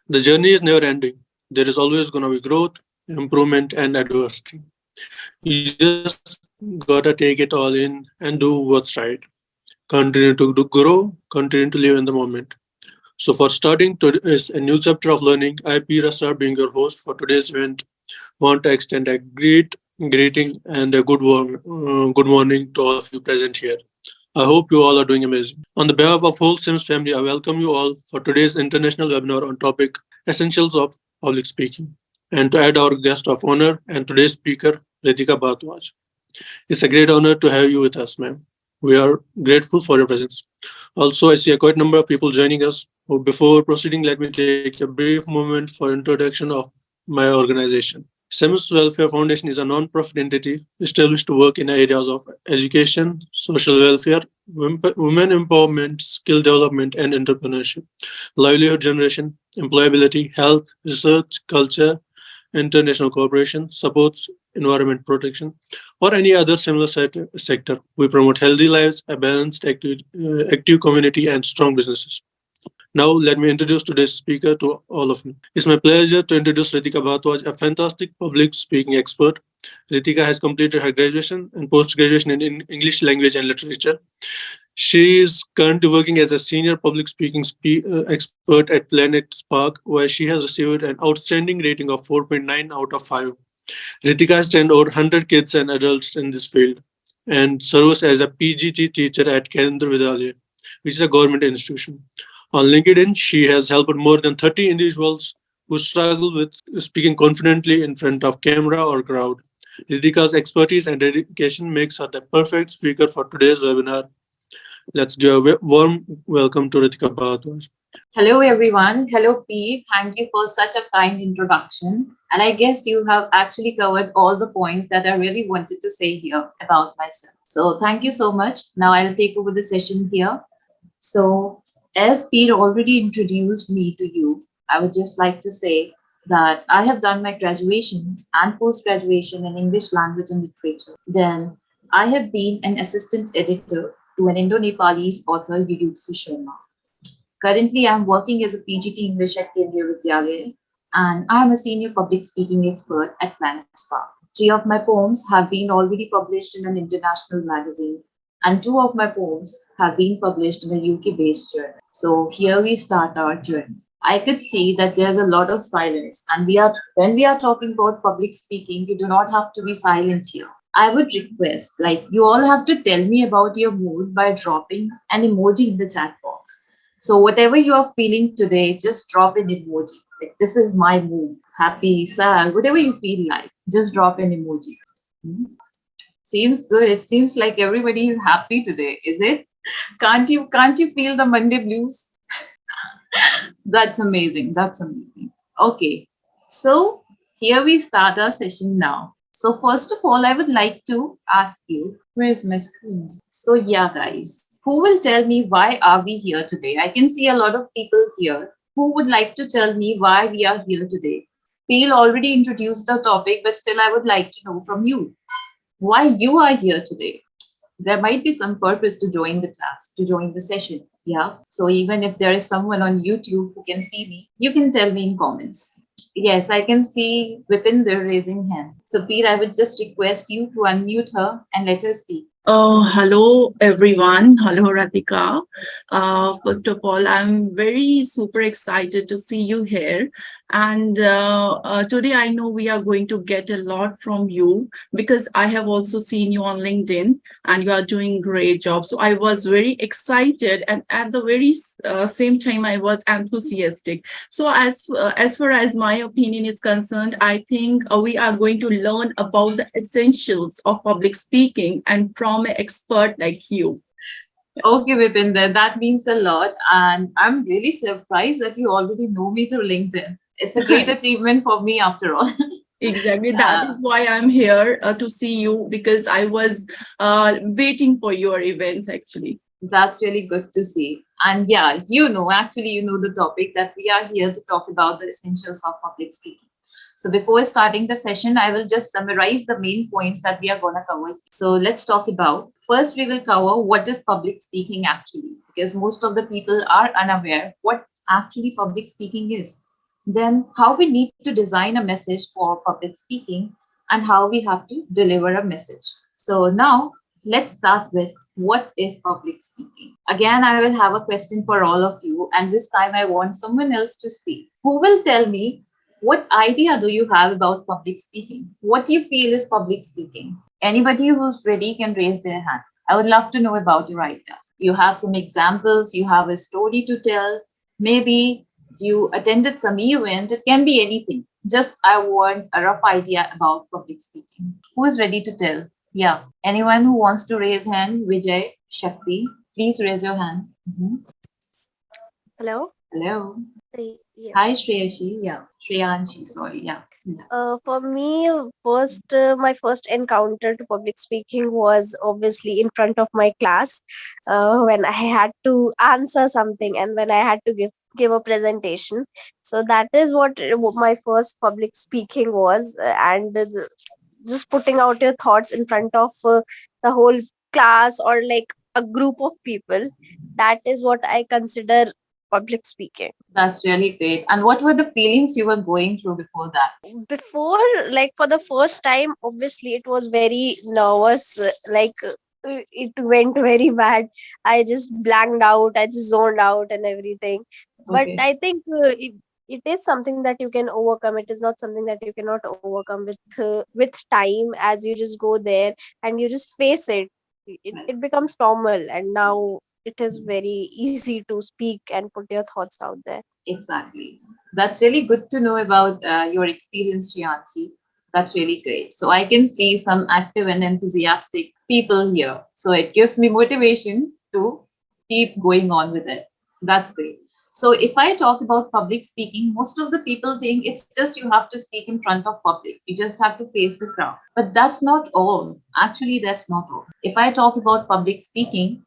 The journey is never ending. There is always going to be growth, improvement, and adversity. You just gotta take it all in and do what's right. Continue to grow, continue to live in the moment. So, for starting is a new chapter of learning. I, P. Rasar, being your host for today's event, want to extend a greeting and a good morning to all of you present here. I hope you all are doing amazing. On the behalf of whole SEMS family, I welcome you all for today's international webinar on topic Essentials of Public Speaking. And to add our guest of honor and today's speaker, Ritika Bhatwaj. It's a great honor to have you with us, ma'am. We are grateful for your presence. Also, I see a quite number of people joining us. Before proceeding, let me take a brief moment for introduction of my organization. SEMS Welfare Foundation is a non-profit entity established to work in areas of education, social welfare, women empowerment, skill development, and entrepreneurship, livelihood generation, employability, health, research, culture, international cooperation, supports environment protection, or any other similar sector. We promote healthy lives, a balanced, active community, and strong businesses. Now, let me introduce today's speaker to all of you. It's my pleasure to introduce Ritika Bhatwaj, a fantastic public speaking expert. Ritika has completed her graduation and post graduation in English language and literature. She is currently working as a senior public speaking expert at Planet Spark, where she has received an outstanding rating of 4.9 out of 5. Ritika has trained over 100 kids and adults in this field and serves as a PGT teacher at Kendra Vidyalaya, which is a government institution. On LinkedIn, she has helped more than 30 individuals who struggle with speaking confidently in front of camera or crowd. Ritika's expertise and dedication makes her the perfect speaker for today's webinar. Let's give a warm welcome to Ritika Bharadwaj. Hello, everyone. Hello, Pete. Thank you for such a kind introduction. And I guess you have actually covered all the points that I really wanted to say here about myself. So, thank you so much. Now, I'll take over the session here. So, as Pete already introduced me to you, I would just like to say that I have done my graduation and post graduation in English language and literature. Then, I have been an assistant editor to an Indo Nepalese author, Yuyutsu Sharma. Currently, I'm working as a PGT English at Kendriya Vidyalaya, and I'm a senior public speaking expert at Planet Spark. Three of my poems have been already published in an international magazine, and two of my poems have been published in a UK-based journal. So here we start our journey. I could see that there's a lot of silence, and when we are talking about public speaking, you do not have to be silent here. I would request, like, you all have to tell me about your mood by dropping an emoji in the chat box. So whatever you are feeling today, just drop an emoji. Like, this is my mood. Happy, sad, whatever you feel like, just drop an emoji. Hmm. Seems good. It seems like everybody is happy today, is it? Can't you feel the Monday blues? That's amazing. That's amazing. Okay. So here we start our session now. So first of all, I would like to ask you, where's my screen? So yeah, guys, who will tell me why are we here today? I can see a lot of people here. Who would like to tell me why we are here today? Peel already introduced the topic, but still I would like to know from you why you are here today. There might be some purpose to join the class, to join the session. Yeah. So even if there is someone on YouTube who can see me, you can tell me in comments. Yes, I can see Vipinder raising hand. So Pete, I would just request you to unmute her and let her speak. Oh, hello everyone. Hello, Radhika. First of all, I'm very super excited to see you here. And today I know we are going to get a lot from you because I have also seen you on LinkedIn and you are doing great job. So I was very excited and at the very same time I was enthusiastic. So as far as my opinion is concerned, I think we are going to learn about the essentials of public speaking and from an expert like you. Okay, Vipinder, that means a lot. And I'm really surprised that you already know me through LinkedIn. It's a great achievement for me after all. Exactly. That is why I'm here to see you because I was waiting for your events actually. That's really good to see. And yeah, actually, you know the topic that we are here to talk about the essentials of public speaking. So before starting the session, I will just summarize the main points that we are going to cover. So let's talk about first, we will cover what is public speaking actually, because most of the people are unaware what actually public speaking is. then how we need to design a message for public speaking, and how we have to deliver a message. So now let's start with what is public speaking. Again, I will have a question for all of you, and this time I want someone else to speak. Who will tell me what idea do you have about public speaking? What do you feel is public speaking? Anybody who's ready can raise their hand. I would love to know about your ideas. You have some examples, you have a story to tell, maybe you attended some event, it can be anything. Just I want a rough idea about public speaking. Who is ready to tell? Yeah. Anyone who wants to raise hand? Vijay, Shakti, please raise your hand. Mhm. Hello. Hello. Yes. Hi, Shreyashi. Yeah. Shreyanshi, sorry. Yeah. Yeah. For me, my first encounter to public speaking was obviously in front of my class, when I had to answer something and when I had to give a presentation. So that is what my first public speaking was, and just putting out your thoughts in front of the whole class or like a group of people. That is what I consider public speaking. That's really great. And what were the feelings you were going through before that? Before, like for the first time, obviously it was very nervous, it went very bad. I just blanked out, I just zoned out and everything. But Okay. I think it is something that you can overcome. It is not something that you cannot overcome with time. As you just go there and you just face it, it becomes normal, and now it is very easy to speak and put your thoughts out there. Exactly. That's really good to know about your experience, Shianshi. That's really great. So I can see some active and enthusiastic people here. So it gives me motivation to keep going on with it. That's great. So if I talk about public speaking, most of the people think it's just you have to speak in front of public. You just have to face the crowd. But that's not all. Actually, that's not all. If I talk about public speaking,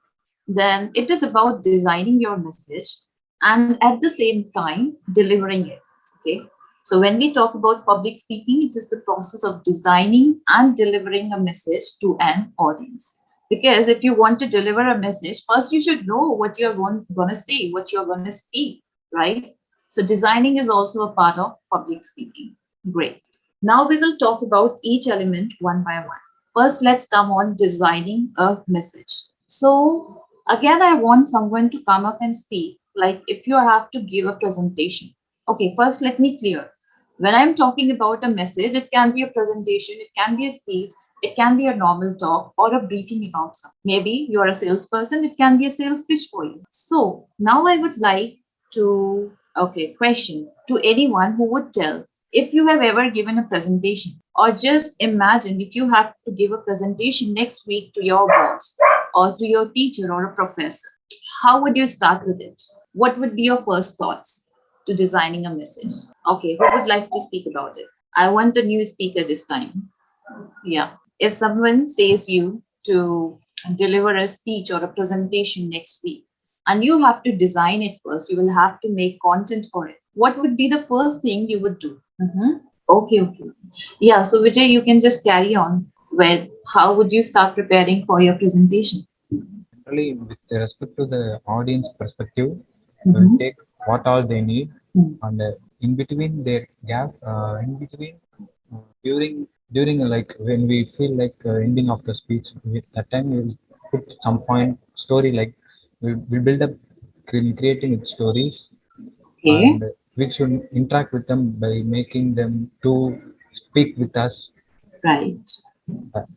then it is about designing your message and at the same time delivering it. Okay. So when we talk about public speaking, it is the process of designing and delivering a message to an audience. Because if you want to deliver a message, first you should know what you're going to say, what you're going to speak, right? So designing is also a part of public speaking. Great. Now we will talk about each element one by one. First, let's come on designing a message. So again, I want someone to come up and speak, like if you have to give a presentation. Okay, first let me clear. When I'm talking about a message, it can be a presentation, it can be a speech, it can be a normal talk or a briefing about something. Maybe you're a salesperson, it can be a sales pitch for you. So now I would like to, okay, question to anyone who would tell if you have ever given a presentation, or just imagine if you have to give a presentation next week to your boss or to your teacher or a professor, how would you start with it? What would be your first thoughts to designing a message? Okay, who would like to speak about it? I want a new speaker this time. Yeah. If someone says you to deliver a speech or a presentation next week, and you have to design it first, you will have to make content for it. What would be the first thing you would do? Mhm. Okay, okay. Yeah, so Vijay, you can just carry on with how would you start preparing for your presentation? Generally, with respect to the audience perspective, will Mhm. take what all they need, Mm. and in between their gap, in between during like when we feel like ending of the speech, that time we'll put some point story, like we build up creating stories, Okay, and we should interact with them by making them to speak with us. right.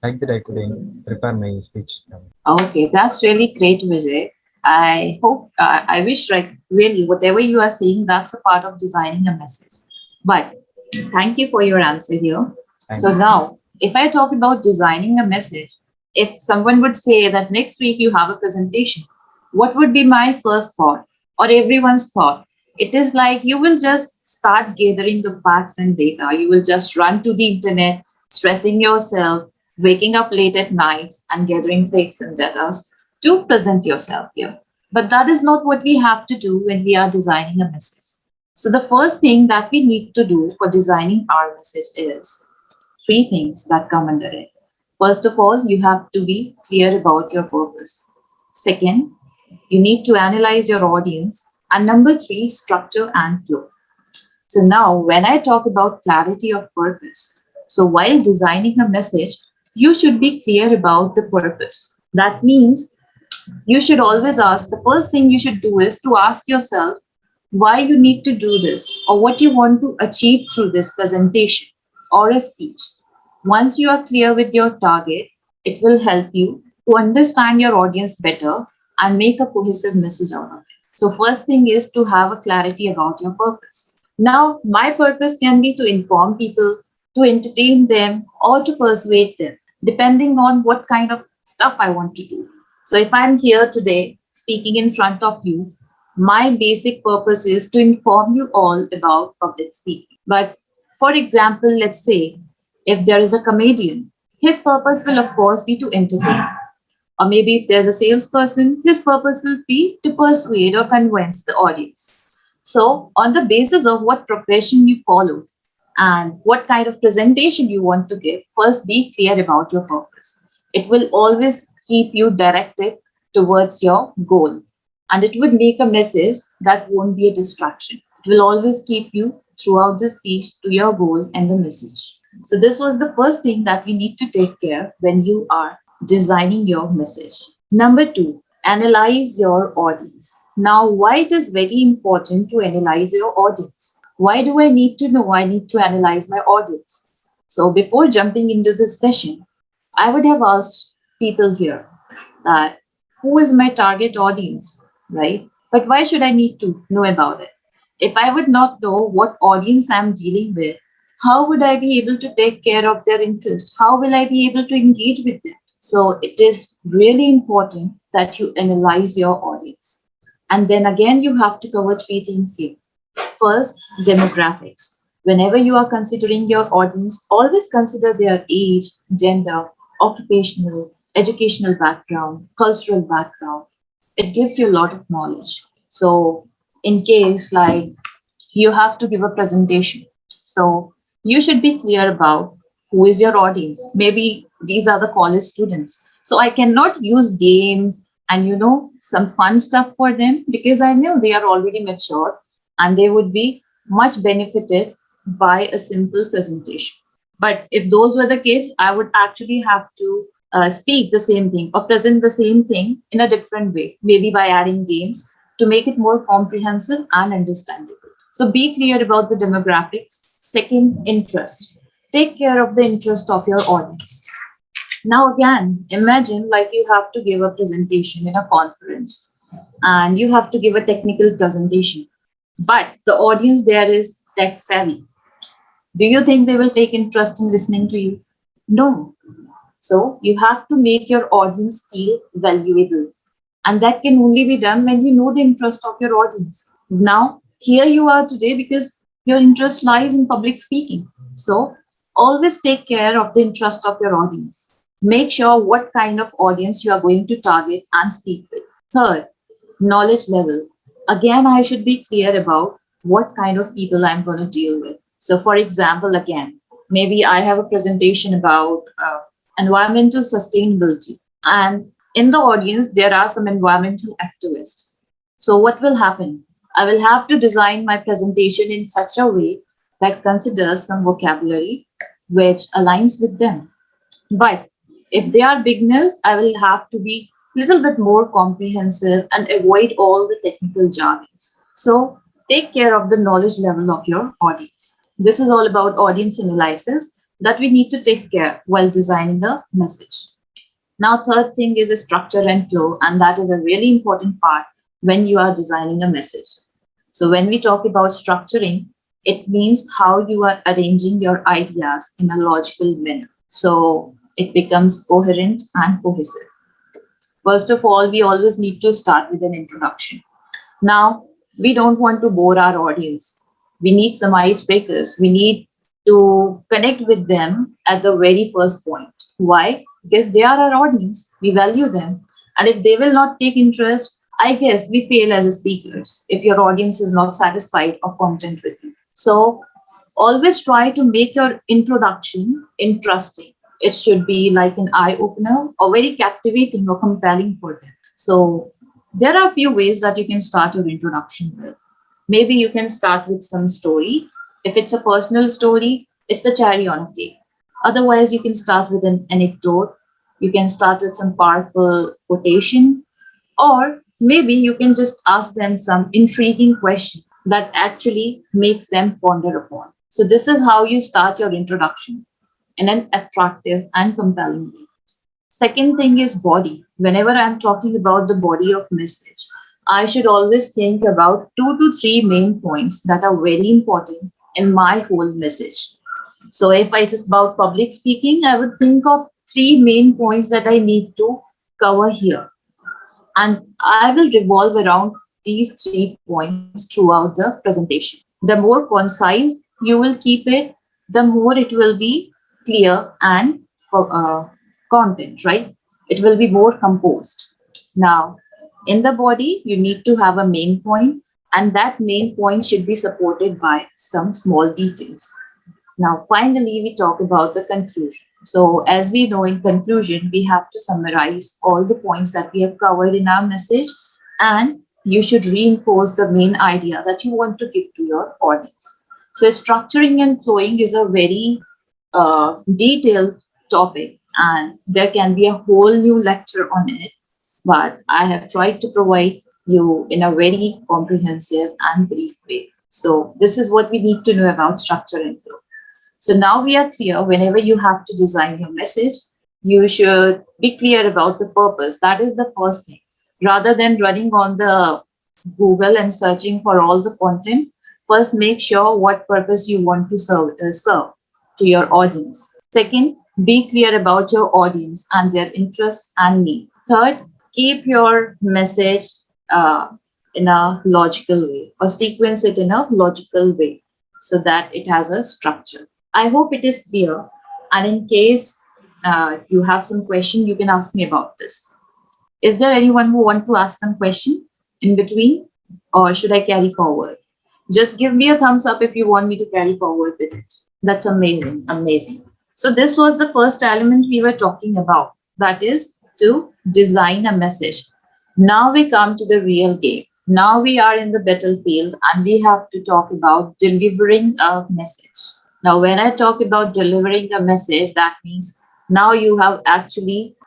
Like that I could prepare my speech. Okay, that's really great, Vijay. I hope, I wish, like, really, whatever you are saying, that's a part of designing a message. But thank you for your answer here. Thank So you. now, if I talk about designing a message, if someone would say that next week you have a presentation, what would be my first thought or everyone's thought? It is like you will just start gathering the facts and data. You will just run to the internet, stressing yourself, waking up late at nights and gathering facts and data to present yourself here. But that is not what we have to do when we are designing a message. So the first thing that we need to do for designing our message is three things that come under it. First of all, you have to be clear about your purpose. Second, you need to analyze your audience. And number three, structure and flow. So now, when I talk about clarity of purpose, so while designing a message, you should be clear about the purpose. That means you should always ask, the first thing you should do is to ask yourself why you need to do this or what you want to achieve through this presentation or a speech. Once you are clear with your target, it will help you to understand your audience better and make a cohesive message out of it. So, first thing is to have a clarity about your purpose. Now, my purpose can be to inform people, to entertain them, or to persuade them, depending on what kind of stuff I want to do. So, if I'm here today speaking in front of you, my basic purpose is to inform you all about public speaking. But for example, let's say if there is a comedian, his purpose will, of course, be to entertain. Or maybe if there's a salesperson, his purpose will be to persuade or convince the audience. So, on the basis of what profession you follow and what kind of presentation you want to give, first be clear about your purpose. It will always keep you directed towards your goal, and it would make a message that won't be a distraction. It will always keep you throughout the speech to your goal and the message. So, this was the first thing that we need to take care when you are designing your message. Number two, analyze your audience. Now, why it is very important to analyze your audience? Why do I need to know? I need to analyze my audience. So, before jumping into this session, I would have asked people here that who is my target audience, right? But why should I need to know about it? If I would not know what audience I'm dealing with, how would I be able to take care of their interest? How will I be able to engage with them? So it is really important that you analyze your audience. And then again, you have to cover three things here. First, demographics. Whenever you are considering your audience, always consider their age, gender, occupational, educational background, cultural background. It gives you a lot of knowledge. So, in case like you have to give a presentation, so you should be clear about who is your audience. Maybe these are the college students. So I cannot use games and some fun stuff for them because I know they are already mature and they would be much benefited by a simple presentation. But if those were the case, I would actually have to speak the same thing or present the same thing in a different way, maybe by adding games to make it more comprehensive and understandable. So be clear about the demographics. Second, interest. Take care of the interest of your audience. Now, again, imagine like you have to give a presentation in a conference and you have to give a technical presentation, but the audience there is tech savvy. Do you think they will take interest in listening to you? No. So you have to make your audience feel valuable. And that can only be done when you know the interest of your audience. Now, here you are today because your interest lies in public speaking. So always take care of the interest of your audience. Make sure what kind of audience you are going to target and speak with. Third, knowledge level. Again, I should be clear about what kind of people I'm going to deal with. So, for example, again, maybe I have a presentation about environmental sustainability, and in the audience, there are some environmental activists. So, what will happen? I will have to design my presentation in such a way that considers some vocabulary which aligns with them. But if they are beginners, I will have to be a little bit more comprehensive and avoid all the technical jargons. So take care of the knowledge level of your audience. This is all about audience analysis that we need to take care while designing the message. Now, third thing is a structure and flow, and that is a really important part when you are designing a message. So when we talk about structuring, it means how you are arranging your ideas in a logical manner. So it becomes coherent and cohesive. First of all, we always need to start with an introduction. Now, we don't want to bore our audience. We need some icebreakers. We need to connect with them at the very first point. Why? Because they are our audience. We value them. And if they will not take interest, I guess we fail as speakers if your audience is not satisfied or content with you. So always try to make your introduction interesting. It should be like an eye opener or very captivating or compelling for them. So there are a few ways that you can start your introduction with. Maybe you can start with some story If it's a personal story, it's the cherry on cake. Otherwise, you can start with an anecdote, you can start with some powerful quotation, or maybe you can just ask them some intriguing question that actually makes them ponder upon. So, this is how you start your introduction in an attractive and compelling way. Second thing is body. Whenever I'm talking about the body of message, I should always think about two to three main points that are very important in my whole message. So if I just about public speaking, I would think of three main points that I need to cover here. And I will revolve around these 3 points throughout the presentation. The more concise you will keep it, the more it will be clear and uh, content, right? It will be more composed. Now, in the body, you need to have a main point, and that main point should be supported by some small details. Now, finally, we talk about the conclusion. So, as we know, in conclusion, we have to summarize all the points that we have covered in our message, and you should reinforce the main idea that you want to give to your audience. So, structuring and flowing is a very detailed topic, and there can be a whole new lecture on it. But I have tried to provide you in a very comprehensive and brief way. So, this is what we need to know about structure and flow. So now we are clear whenever you have to design your message, you should be clear about the purpose. That is the first thing. Rather than running on the Google and searching for all the content, first make sure what purpose you want to serve to your audience. Second, be clear about your audience and their interests and needs. Third, keep your message in a logical way or sequence it in a logical way so that it has a structure. I hope it is clear. And in case you have some question, you can ask me about this. Is there anyone who want to ask some question in between, or should I carry forward? Just give me a thumbs up if you want me to carry forward with it. That's amazing, amazing. So this was the first element we were talking about. That is to design a message. Now we come to the real game. Now we are in the battlefield and we have to talk about delivering a message. Now, when I talk about delivering a message, that means now you have actually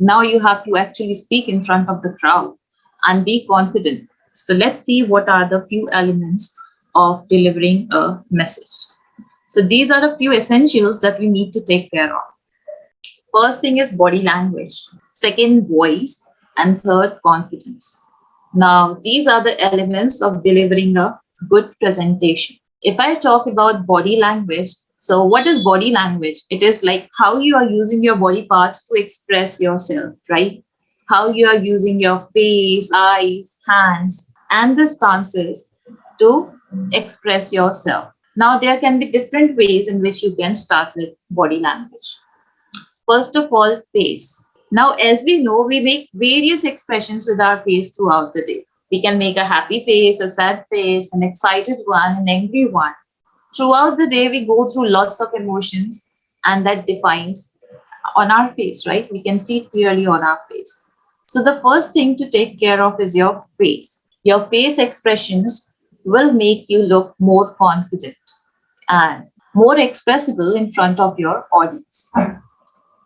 now you have to actually speak in front of the crowd and be confident. So let's see what are the few elements of delivering a message. So these are the few essentials that we need to take care of. First thing is body language. Second, voice, and third, confidence. Now, these are the elements of delivering a good presentation. If I talk about body language, so what is body language? It is like how you are using your body parts to express yourself, right? How you are using your face, eyes, hands, and the stances to express yourself. Now, there can be different ways in which you can start with body language. First of all, face. Now, as we know, we make various expressions with our face throughout the day. We can make a happy face, a sad face, an excited one, an angry one. Throughout the day, we go through lots of emotions, and that defines on our face, right? We can see it clearly on our face. So, the first thing to take care of is your face. Your face expressions will make you look more confident and more expressible in front of your audience.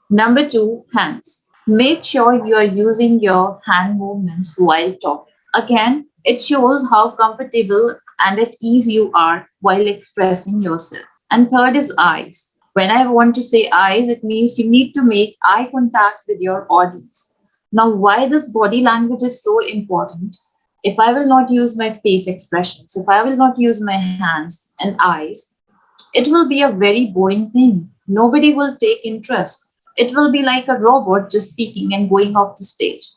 Number two, hands. Make sure you are using your hand movements while talking. Again, it shows how comfortable and at ease you are while expressing yourself. And third is eyes. When I want to say eyes, it means you need to make eye contact with your audience. Now, why this body language is so important? If I will not use my face expressions, if I will not use my hands and eyes, it will be a very boring thing. Nobody will take interest. It will be like a robot just speaking and going off the stage.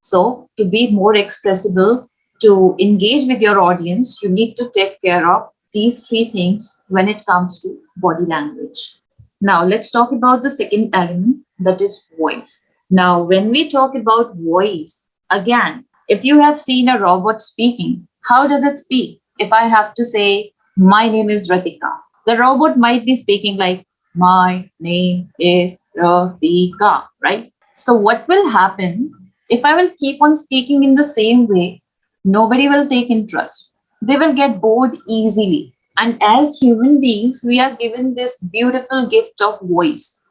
So, to be more expressible, to engage with your audience, you need to take care of these three things when it comes to body language. Now, let's talk about the second element, that is voice. Now, when we talk about voice, again, if you have seen a robot speaking, how does it speak? If I have to say, my name is Ratika, the robot might be speaking like, my name is Ratika, right? So, what will happen if I will keep on speaking in the same way? Nobody will take interest. They will get bored easily. And as human beings, we are given this beautiful gift of voice.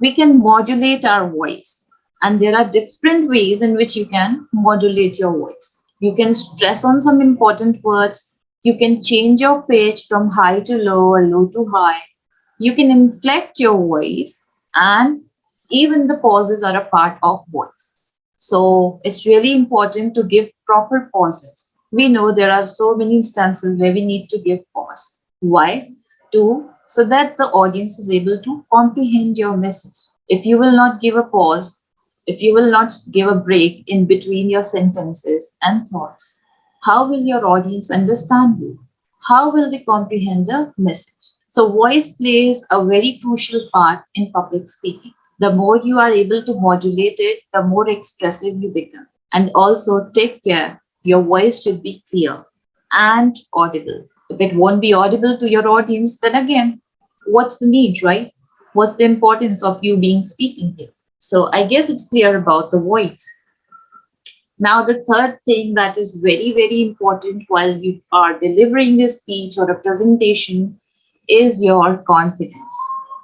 We can modulate our voice. And there are different ways in which you can modulate your voice. You can stress on some important words. You can change your pitch from high to low or low to high. You can inflect your voice, and even the pauses are a part of voice. So it's really important to give proper pauses. We know there are so many instances where we need to give pause. Why? So that the audience is able to comprehend your message. If you will not give a pause, if you will not give a break in between your sentences and thoughts, how will your audience understand you? How will they comprehend the message? So, voice plays a very crucial part in public speaking. The more you are able to modulate it, the more expressive you become. And also, take care, your voice should be clear and audible. If it won't be audible to your audience, then again, what's the need, right? What's the importance of you being speaking here? So, I guess it's clear about the voice. Now, the third thing that is very, very important while you are delivering a speech or a presentation is your confidence.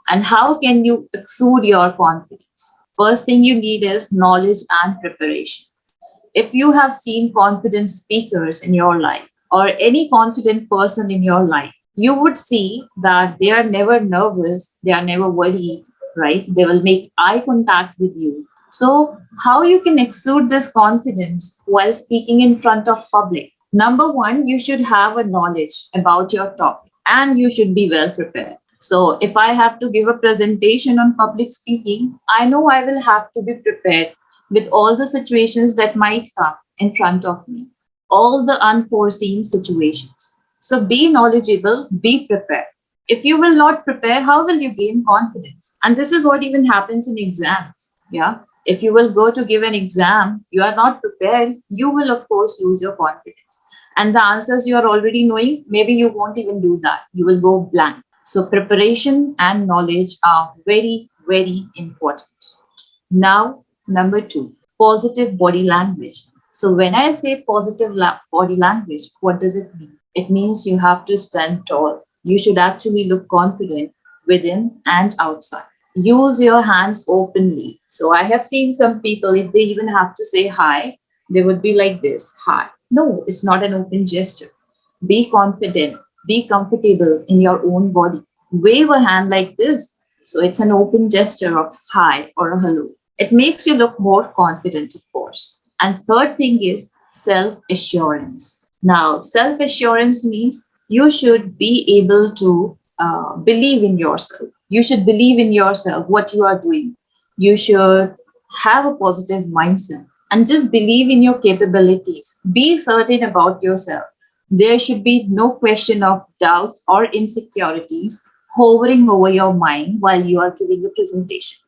And how can you exude your confidence? First thing you need is knowledge and preparation. If you have seen confident speakers in your life or any confident person in your life, you would see that they are never nervous, they are never worried, right? They will make eye contact with you. So, how you can exude this confidence while speaking in front of public? Number one, you should have a knowledge about your topic and you should be well prepared. So, if I have to give a presentation on public speaking, I know I will have to be prepared with all the situations that might come in front of me, all the unforeseen situations. So be knowledgeable, be prepared. If you will not prepare, how will you gain confidence? And this is what even happens in exams. Yeah. If you will go to give an exam, you are not prepared, you will, of course, lose your confidence. And the answers you are already knowing, maybe you won't even do that. You will go blank. So preparation and knowledge are very, very important. Now, number two, positive body language. So, when I say positive body language, what does it mean? It means you have to stand tall. You should actually look confident within and outside. Use your hands openly. So, I have seen some people, if they even have to say hi, they would be like this, hi. No, it's not an open gesture. Be confident, be comfortable in your own body. Wave a hand like this. So, it's an open gesture of hi or a hello. It makes you look more confident, of course. And third thing is self assurance. Now, self assurance means you should be able to believe in yourself. You should believe in yourself, what you are doing. You should have a positive mindset and just believe in your capabilities. Be certain about yourself. There should be no question of doubts or insecurities hovering over your mind while you are giving a presentation.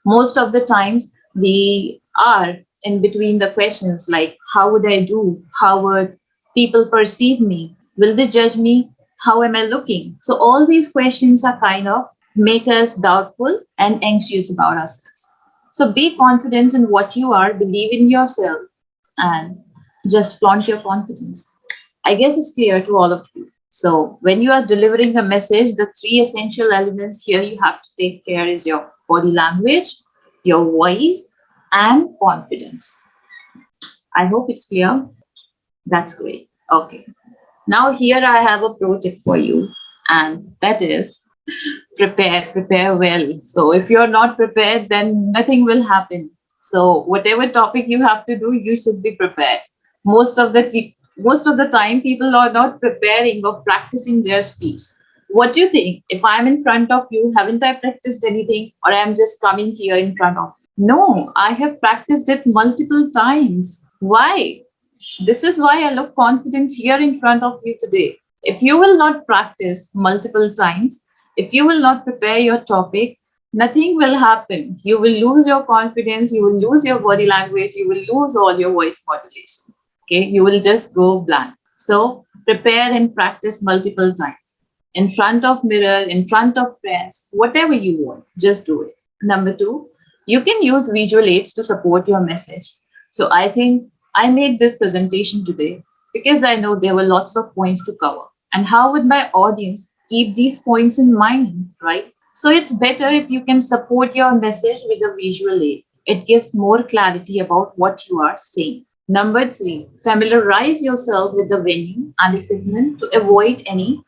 Most of the times we are in between the questions like how would I do, how would people perceive me, will they judge me, how am I looking? So all these questions are kind of make us doubtful and anxious about ourselves. So be confident in what you are, believe in yourself, and just flaunt your confidence. I guess it's clear to all of you. So when you are delivering a message, the three essential elements here you have to take care is your body language, your voice, and confidence. I hope it's clear. That's great. Okay. Now here I have a pro tip for you, and that is prepare well. So if you're not prepared, then nothing will happen. So whatever topic you have to do, you should be prepared. Most of the time, people are not preparing or practicing their speech. What do you think? If I'm in front of you, haven't I practiced anything, or I'm just coming here in front of you? No, I have practiced it multiple times. Why? This is why I look confident here in front of you today. If you will not practice multiple times, if you will not prepare your topic, nothing will happen. You will lose your confidence, you will lose your body language, you will lose all your voice modulation. Okay, you will just go blank. So prepare and practice multiple times in front of mirror, in front of friends, whatever you want, just do it. Number two, you can use visual aids to support your message. So I think I made this presentation today because I know there were lots of points to cover. And how would my audience keep these points in mind, right? So it's better if you can support your message with a visual aid. It gives more clarity about what you are saying. Number three, familiarize yourself with the venue and equipment to avoid any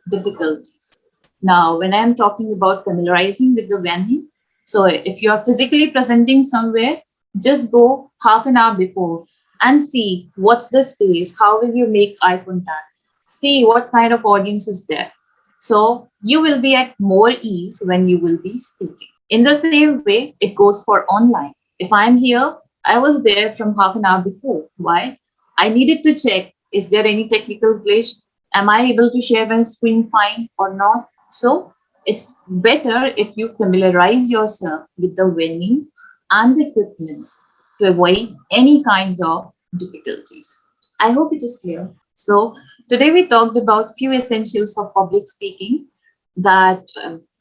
difficulties. Now, when I'm talking about familiarizing with the venue, so if you are physically presenting somewhere, just go half an hour before and see what's the space, how will you make eye contact, see what kind of audience is there. So you will be at more ease when you will be speaking. In the same way, it goes for online. If I'm here, I was there from half an hour before. Why? I needed to check, is there any technical glitch? Am I able to share my screen fine or not? So it's better if you familiarize yourself with the venue and the equipment to avoid any kind of difficulties. I hope it is clear. So today we talked about few essentials of public speaking that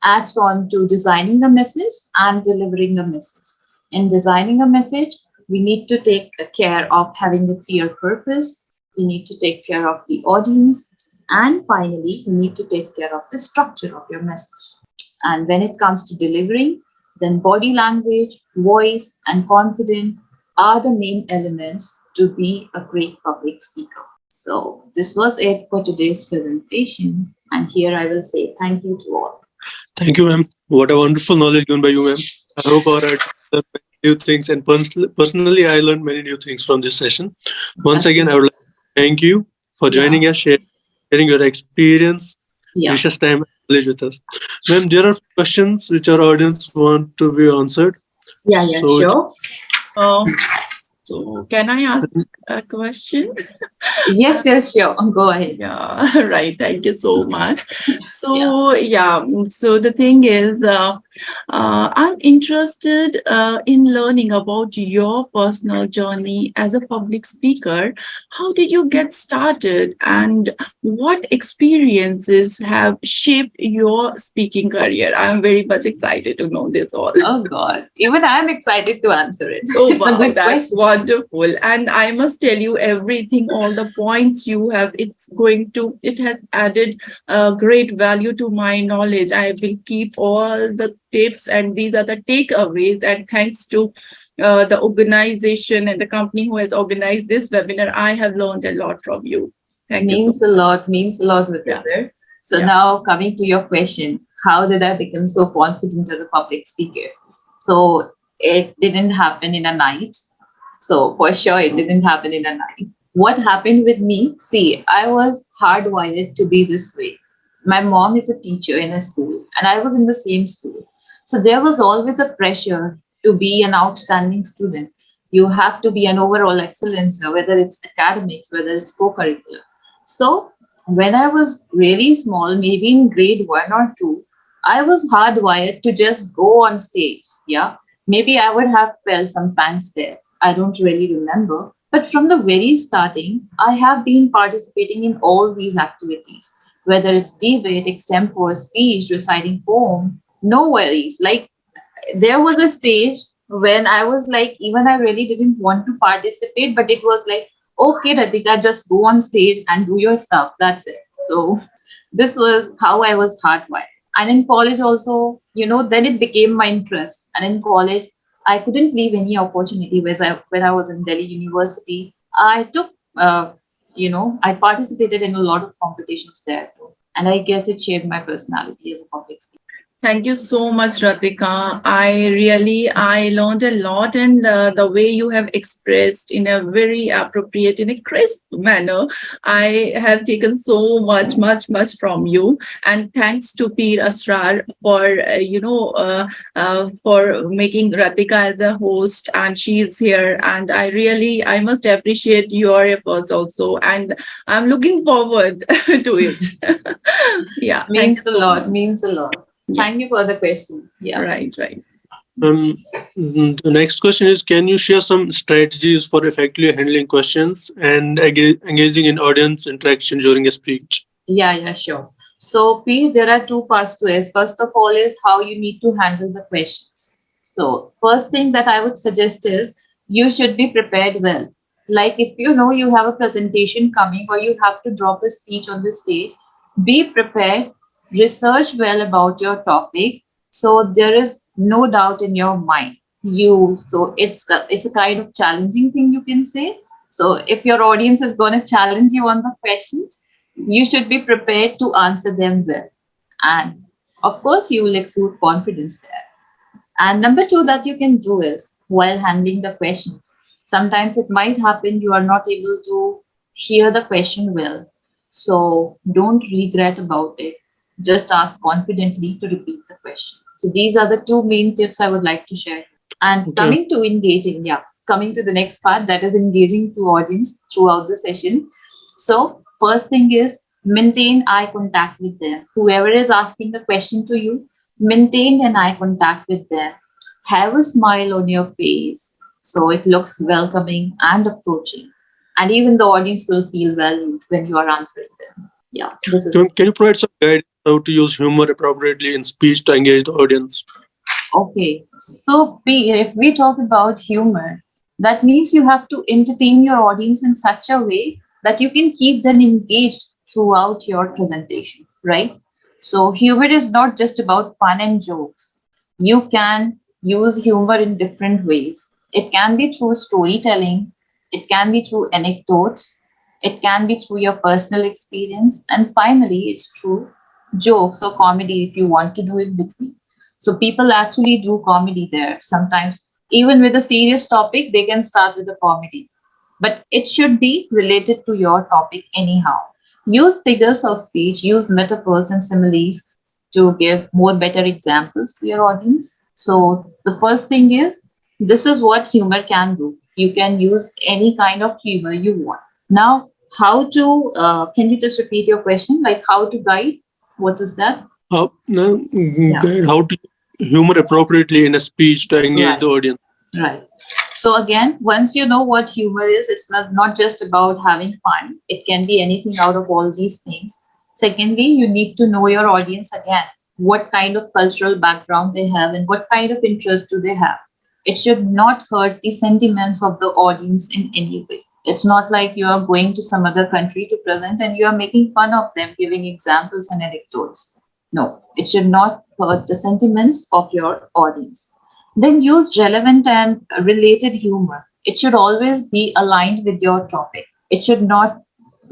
adds on to designing a message and delivering a message. In designing a message, we need to take care of having a clear purpose. We need to take care of the audience. And finally, we need to take care of the structure of your message. And when it comes to delivering, then body language, voice, and confidence are the main elements to be a great public speaker. So, this was it for today's presentation. And here I will say thank you to all. Thank you, ma'am. What a wonderful knowledge given by you, ma'am. I hope our audience learned many new things, and personally, I learned many new things from this session. Once That's again, I would like to thank you for yeah, joining us, sharing your experience, yeah, precious time, and knowledge with us. Ma'am, there are questions which our audience want to be answered. yeah, So, sure. Uh, so can I ask a question? Yes, sure. Go ahead. Yeah, right. Thank you so much. Yeah. So the thing is, I'm interested in learning about your personal journey as a public speaker. How did you get started, and what experiences have shaped your speaking career? I'm very much excited to know this all. Oh God. Even I'm excited to answer it. Oh It's a wow, good that's question. wonderful. And I must tell you everything, all the points you have, it has added great value to my knowledge. I will keep all the tips, and these are the takeaways. And thanks to the organization and the company who has organized this webinar, I have learned a lot from you. Thank you so Means a lot, much. Vipender. So Yeah. now coming to your question, how did I become so confident as a public speaker? So it didn't happen in a night. So for sure, it didn't happen in a night. What happened with me? See, I was hardwired to be this way. My mom is a teacher in a school, and I was in the same school. So there was always a pressure to be an outstanding student. You have to be an overall excellence, whether it's academics, whether it's co-curricular. So when I was really small, maybe in grade one or two, I was hardwired to just go on stage. Yeah. Maybe I would have felt some pangs there. I don't really remember. But from the very starting, I have been participating in all these activities, whether it's debate, extempore, speech, reciting poem, no worries. Like there was a stage when I was like, even I really didn't want to participate, but it was like, okay, Radhika, just go on stage and do your stuff. That's it. So this was how I was hardwired. And in college also, then it became my interest. And in college, I couldn't leave any opportunity. When I was in Delhi University, I took, I participated in a lot of competitions there too. And I guess it shaped my personality as a public speaker. Thank you so much, Ratika. I learned a lot, and the way you have expressed in a very appropriate, in a crisp manner, I have taken so much from you. And thanks to Peer Asrar for, for making Ratika as a host, and she is here. And I must appreciate your efforts also. And I'm looking forward to it. Yeah. Means Thanks a so lot, much. means a lot. Yeah. Thank you for the question. Yeah. Right. The next question is: can you share some strategies for effectively handling questions and engaging in audience interaction during a speech? Yeah, sure. So, P, there are two parts to it. First of all, is how you need to handle the questions. So, first thing that I would suggest is you should be prepared well. Like if you know you have a presentation coming or you have to drop a speech on the stage, Be prepared, research well about your topic, so there is no doubt in your mind. It's a kind of challenging thing, you can say. So if your audience is going to challenge you on the questions, you should be prepared to answer them well. And of course, you will exude confidence there. And number two that you can do is while handling the questions. Sometimes it might happen you are not able to hear the question well. So don't regret about it. Just ask confidently to repeat the question. So these are the two main tips I would like to share. And Okay. coming to the next part, that is engaging to audience throughout the session. So first thing is maintain eye contact with them. Whoever is asking the question to you, maintain an eye contact with them. Have a smile on your face so it looks welcoming and approaching. And even the audience will feel valued when you are answering them. Yeah, this is Can you provide some guidance how to use humor appropriately in speech to engage the audience? okay. So if we talk about humor, that means you have to entertain your audience in such a way that you can keep them engaged throughout your presentation, right? So humor is not just about fun and jokes. You can use humor in different ways. It can be through storytelling, it can be through anecdotes, it can be through your personal experience, and finally, it's through jokes or comedy if you want to do it between. So people actually do comedy there sometimes. Even with a serious topic, they can start with a comedy. But it should be related to your topic anyhow. Use figures of speech, use metaphors and similes to give more better examples to your audience. So the first thing is this is what humor can do. You can use any kind of humor you want. Now, can you just repeat your question? Like how to guide? What was that? Yeah. Guide how to humor appropriately in a speech to engage the Right. audience. Right. So again, once you know what humor is, it's not just about having fun. It can be anything out of all these things. Secondly, you need to know your audience again. What kind of cultural background they have and what kind of interest do they have. It should not hurt the sentiments of the audience in any way. It's not like you are going to some other country to present and you are making fun of them, giving examples and anecdotes. No, it should not hurt the sentiments of your audience. Then use relevant and related humor. It should always be aligned with your topic. It should not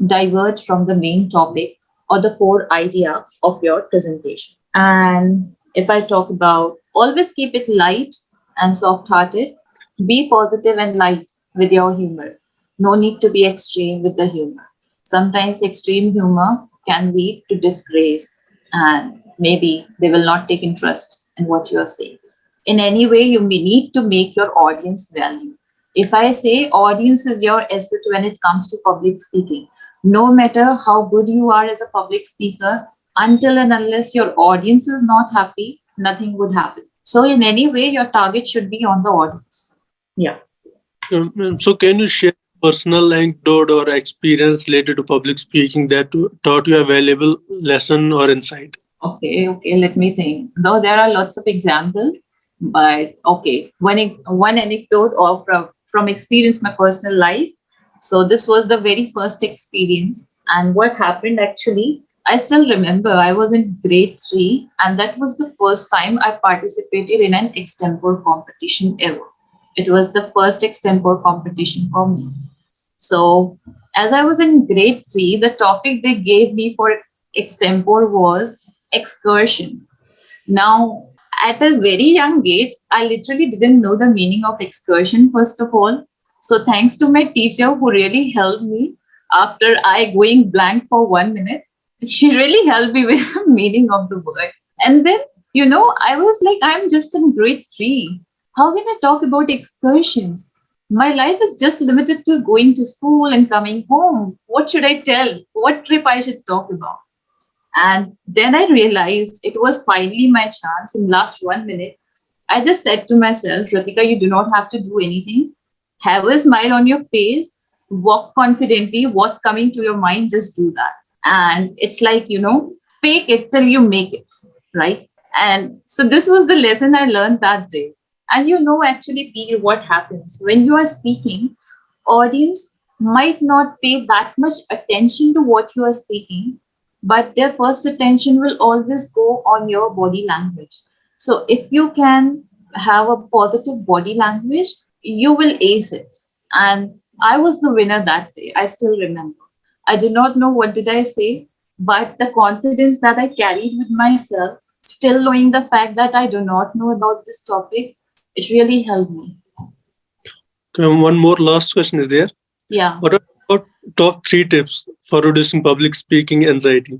diverge from the main topic or the core idea of your presentation. And if I talk about always keep it light and soft hearted, be positive and light with your humor. No need to be extreme with the humor. Sometimes extreme humor can lead to disgrace and maybe they will not take interest in what you are saying. In any way, you may need to make your audience value. If I say audience is your asset when it comes to public speaking, no matter how good you are as a public speaker, until and unless your audience is not happy, nothing would happen. So, in any way, your target should be on the audience. Yeah. So, can you share personal anecdote or experience related to public speaking that taught you a valuable lesson or insight? Okay, let me think. Though there are lots of examples, but okay, one anecdote or from experience, my personal life. So this was the very first experience, and what happened actually, I still remember. I was in grade three, and that was the first time I participated in an extempore competition ever. It was the first extempore competition for me. So, as I was in grade three, the topic they gave me for extempore was excursion. Now, at a very young age, I literally didn't know the meaning of excursion, first of all. So, thanks to my teacher who really helped me after I going blank for 1 minute, she really helped me with the meaning of the word. And then, I was like, I'm just in grade three. How can I talk about excursions? My life is just limited to going to school and coming home. What should I tell? What trip I should talk about? And then I realized it was finally my chance in last 1 minute. I just said to myself, Ratika, you do not have to do anything. Have a smile on your face, walk confidently. What's coming to your mind, just do that. And it's like, fake it till you make it, right? And so this was the lesson I learned that day. And actually, Peter, what happens when you are speaking, audience might not pay that much attention to what you are speaking, but their first attention will always go on your body language. So if you can have a positive body language, you will ace it. And I was the winner that day. I still remember. I do not know what did I say, but the confidence that I carried with myself, still knowing the fact that I do not know about this topic, it really helped me. One more last question is there. Yeah. What are about top 3 tips for reducing public speaking anxiety?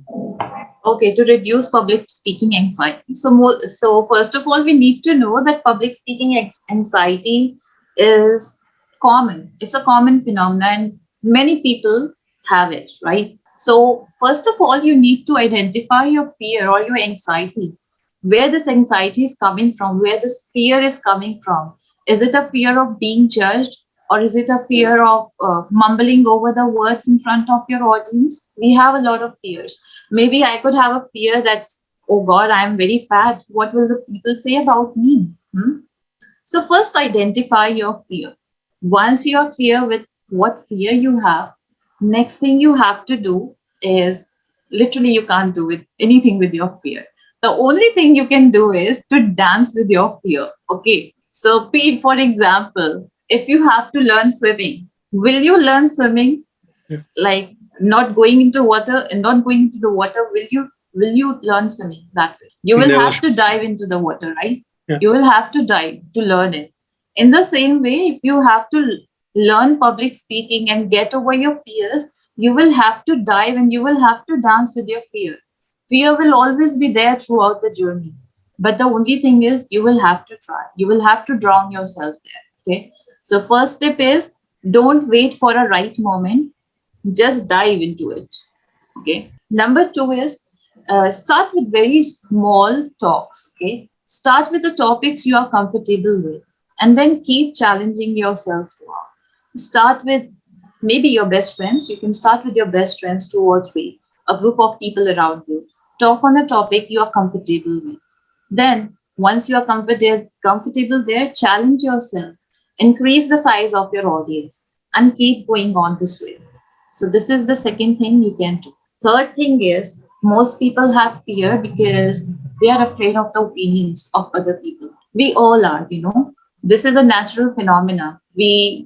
Okay, to reduce public speaking anxiety. So first of all, we need to know that public speaking anxiety is common. It's a common phenomenon, and many people have it, right? So first of all, you need to identify your fear or your anxiety, where this anxiety is coming from, where this fear is coming from. Is it a fear of being judged, or is it a fear of mumbling over the words in front of your audience? We have a lot of fears. Maybe I could have a fear that's, oh God, I'm very fat. What will the people say about me? So, first identify your fear. Once you're clear with what fear you have, next thing you have to do is, literally, you can't do anything with your fear. The only thing you can do is to dance with your fear. Okay. So, Pete, for example, if you have to learn swimming, will you learn swimming? Yeah. Like not going into water and not going into the water, will you learn swimming that way? You will Never. have to dive into the water, right? Yeah. You will have to dive to learn it. In the same way, if you have to learn public speaking and get over your fears, you will have to dive and you will have to dance with your fear. Fear will always be there throughout the journey. But the only thing is, you will have to try. You will have to drown yourself there. Okay. So, first tip is, don't wait for a right moment, just dive into it. Okay. Number 2 is, start with very small talks. Okay. Start with the topics you are comfortable with, and then keep challenging yourself throughout. Start with maybe your best friends. You can start with your best friends, 2 or 3, a group of people around you. Talk on a topic you are comfortable with. Then, once you are comfortable there, challenge yourself, increase the size of your audience, and keep going on this way. So, this is the second thing you can do. Third thing is, most people have fear because they are afraid of the opinions of other people. We all are. This is a natural phenomena. We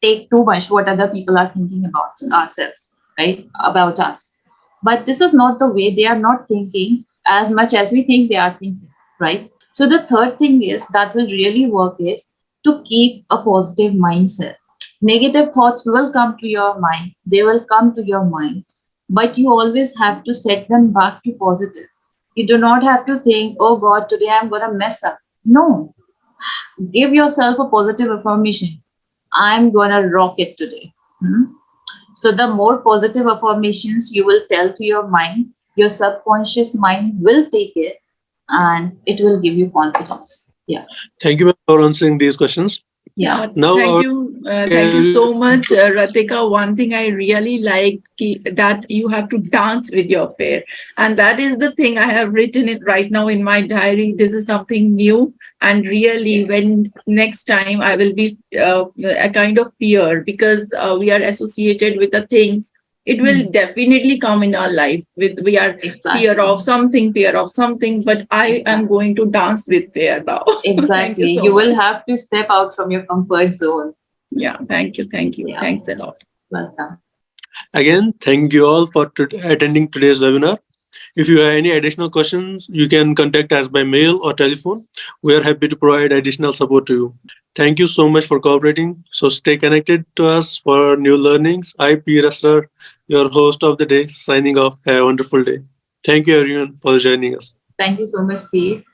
take too much what other people are thinking about ourselves, right? About us. But this is not the way. They are not thinking as much as we think they are thinking, right? So the third thing is that will really work is to keep a positive mindset. Negative thoughts will come to your mind. They will come to your mind, but you always have to set them back to positive. You do not have to think, oh God, today I'm going to mess up. No, give yourself a positive affirmation. I'm going to rock it today. So the more positive affirmations you will tell to your mind, your subconscious mind will take it and it will give you confidence. Yeah. Thank you for answering these questions. Yeah. Now Thank you so much, Ratika. One thing I really like that you have to dance with your fear, and that is the thing I have written it right now in my diary. This is something new, and really, when next time I will be a kind of fear because we are associated with the things. It will definitely come in our life with we are Exactly. fear of something, but I am going to dance with fear now. Exactly. so You will much. have to step out from your comfort zone. Yeah, thank you. Yeah. Thanks a lot. Welcome. again, thank you all for attending today's webinar. If you have any additional questions, you can contact us by mail or telephone. We are happy to provide additional support to you. Thank you so much for cooperating. So stay connected to us for new learnings. I, P. Rasrar, your host of the day, signing off. Have a wonderful day. Thank you everyone for joining us. Thank you so much, Pete.